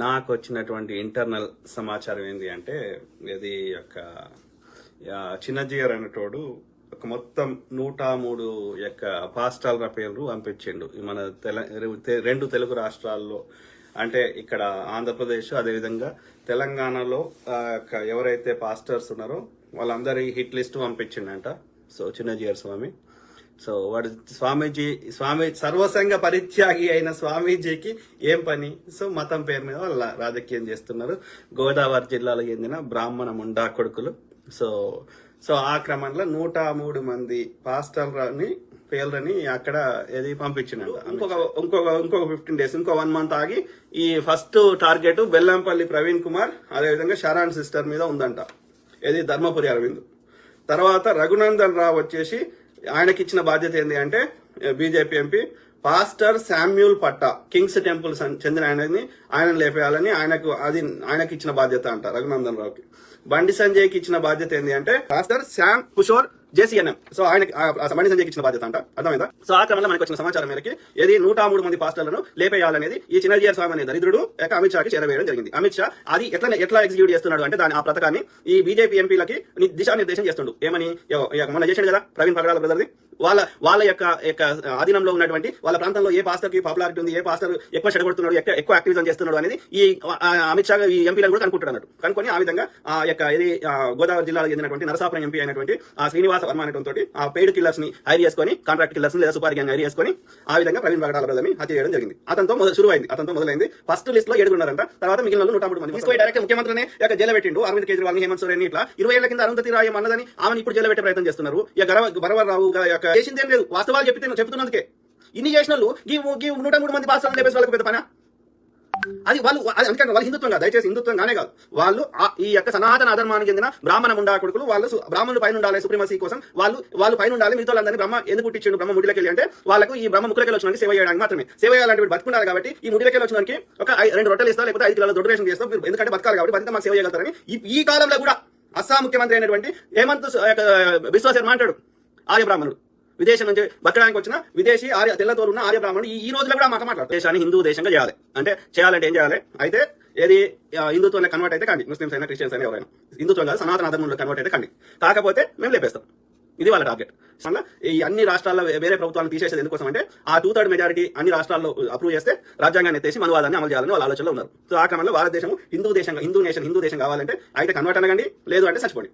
నాకు వచ్చినటువంటి ఇంటర్నల్ సమాచారం ఏంటి అంటే ఇది యొక్క చిన్నజీయర్ అనేటోడు ఒక మొత్తం 103 యొక్క పాస్టాల పేర్లు పంపించిండు మన రెండు తెలుగు రాష్ట్రాల్లో. అంటే ఇక్కడ ఆంధ్రప్రదేశ్ అదేవిధంగా తెలంగాణలో ఎవరైతే పాస్టర్స్ ఉన్నారో వాళ్ళందరి హిట్ లిస్ట్ పంపించిండంట. సో చిన్నజీయర్ స్వామి, సో వాడు స్వామి సర్వసంగ పరిత్యాగి అయిన స్వామీజీకి ఏం పని? సో మతం పేరు మీద వాళ్ళ రాజకీయం చేస్తున్నారు. గోదావరి జిల్లాలో చెందిన బ్రాహ్మణ ముండా కొడుకులు. సో ఆ క్రమంలో 103 మంది పాస్టర్లని పేర్లని అక్కడ ఏది పంపించినాడు. ఇంకొక 15 days, ఇంకో 1 month ఆగి ఈ ఫస్ట్ టార్గెట్ బెల్లంపల్లి ప్రవీణ్ కుమార్ అదేవిధంగా షరాన్ సిస్టర్ మీద ఉందంట. ఏది ధర్మపురి అరవింద్. తర్వాత రఘునందన్ రావు వచ్చేసి ఆయనకి ఇచ్చిన బాధ్యత ఏంటి అంటే బీజేపీ ఎంపీ పాస్టర్ శామ్యూల్ పట్టా కింగ్స్ టెంపుల్ చెందిన ఆయన లేపేయాలని ఆయనకి ఇచ్చిన బాధ్యత అంట రఘునందన్ రావుకి. బండి సంజయ్కి ఇచ్చిన బాధ్యత ఏంటి అంటే pastor Sam Kishore JCNM. So ఆయనకి బండి సంజయ్కి ఇచ్చిన బాధ్యత అంట. అర్థమైందా? సో ఆ క్రమంలో మనకు వచ్చిన సమాచారం మేరకి ఏది 103 మంది పాస్టర్లను లేపేయాలనేది ఈ చిన్నజీయర్ స్వామి అనే దరిద్రుడు అమిత్ షాకి చేరవేయడం జరిగింది. అమిత్ షా అది ఎట్లా ఎగ్జిక్యూట్ చేస్తున్నాడు అంటే ఆ పథకాన్ని ఈ బీజేపీ ఎంపీలకి దిశానిర్దేశం చేస్తుండు. ఏమని మొన్న చేశాడు కదా ప్రవీణ్ పగడాల బ్రదర్ది. వాళ్ళ యొక్క ఆధీనంలో ఉన్నటువంటి వాళ్ళ ప్రాంతంలో ఏ పాస్టర్ కి పాపులారిటీ ఉంది, ఏ పాస్టర్ ఎక్కువ చెడగొడుతున్నాడు, ఎక్కువ యాక్టివిజం చేస్తున్నాడు అనేది ఈ అమిత్ షా ఈ ఎంపీలను కూడా కనుక్కుంటాడు అన్నట్టు. కనుకొని ఆ విధంగా ఆ యొక్క ఇది గోదావరి జిల్లాలో చెందినటువంటి నరసాపురం ఎంపీ అయినటువంటి ఆ శ్రీనివాస వర్మ అనేటువంటి ఆ పెయిడ్ కిల్లర్స్ ని హైర్ చేసుకుని, కాంట్రాక్ట్ కిల్లర్స్ లేదా సుపారి గ్యాంగ్ హైర్ చేసుకుని ఆ విధంగా ప్రవీణ్ పగడాల బ్రదర్ని హత్య చేయడం జరిగింది. అతనితో మొదలైంది. ఫస్ట్ లిస్ట్ లో 7 ఉన్నారంట. తర్వాత మిగిలిన 103 మంది తీసుకుని డైరెక్ట్ ముఖ్యమంత్రిని జైలు పెట్టిండు. అరవింద్ కేజ్రీవాల్, హేమంత్ సోరెన్ ఇట్లా 20 ఏళ్ల కింద అరుంధతి రాయ్ అన్నదని ఆమెను ఇప్పుడు జైలు పెట్టే ప్రయత్నం చేస్తున్నారు. బరవరావు చేసిందేం లేదు, వాస్తవాలు చెప్తున్నందుకే ఇన్ని చేసిన ఈ 103 మంది పాస్టర్లను లేపేసి వాళ్ళకి పెద్ద పని. అది అందుకని వాళ్ళు హిందుత్వం కాదు, దయచేసి హిందుత్వం గానే కాదు. వాళ్ళు ఈ యొక్క సనాతన అధర్మానికి చెందిన బ్రాహ్మణ ముండా కొడుకులు. వాళ్ళు బ్రాహ్మణులు పైన ఉండాలి, సుప్రీమసీ కోసం వాళ్ళు పైన ఉండాలి. మిగతా వాళ్ళందరినీ బ్రహ్మ ఎందుకు పుట్టించిండు? బ్రహ్మ ముడిలోకి వెళ్ళి అంటే వాళ్ళకు ఈ బ్రహ్మ ముక్కులకి వచ్చిన సేవ చేయడానికి మాత్రమే. సేవ చేయాలంటే బతుకుండాలి కాబట్టి ఈ ముడిలోకి వచ్చిన ఒక 2 రొట్టెలు ఇస్తా, లేకపోతే 5 కిలోల దొడ్డు రేషన్ చేస్తాం. ఎందుకంటే బతకాలి కాబట్టి బతిక మాకు సేవ చేయగలుగుతారని ఈ కాలంలో కూడా అస్సాం ముఖ్యమంత్రి అయినటువంటి హేమంత్ బిశ్వ శర్మ అంటాడు ఆర్య బ్రాహ్మణుడు. విదేశం నుంచి బతకడానికి వచ్చిన విదేశీ తెల్లతో ఉన్న ఆర్య బ్రాహ్మణుడు ఈ రోజులో కూడా మాట మాట్లాడు దేశాన్ని హిందూ దేశంగా చేయాలి. అంటే చేయాలంటే ఏం చేయాలి? అయితే ఏది హిందుత్వంలో కన్వర్ట్ అయితే కండి, ముస్లిమ్స్ అయినా క్రిస్టియన్స్ అయినా ఎవరైనా హిందుత్వం కాదు సనాతన ధర్మంలో కన్వర్ట్ అయితే కండి, కాకపోతే మేము లేపేస్తాం. ఇది వాళ్ళ టార్గెట్. మళ్ళీ ఈ అన్ని రాష్ట్రాల్లో వేరే ప్రభుత్వాలను తీసేసేది ఎందుకోసం అంటే ఆ 2/3 మెజారిటీ అన్ని రాష్ట్రాల్లో అప్రూవ్ చేస్తే రాజ్యాంగాన్ని ఎత్తేసి మనవాదాన్ని అమలు చేయాలని వాళ్ళ ఆలోచనలో ఉన్నారు. సో ఆ క్రమంలో భారతదేశం హిందూ దేశం కావాలంటే అయితే కన్వర్ట్ అనగండి, లేదు అంటే చచ్చిపోండి.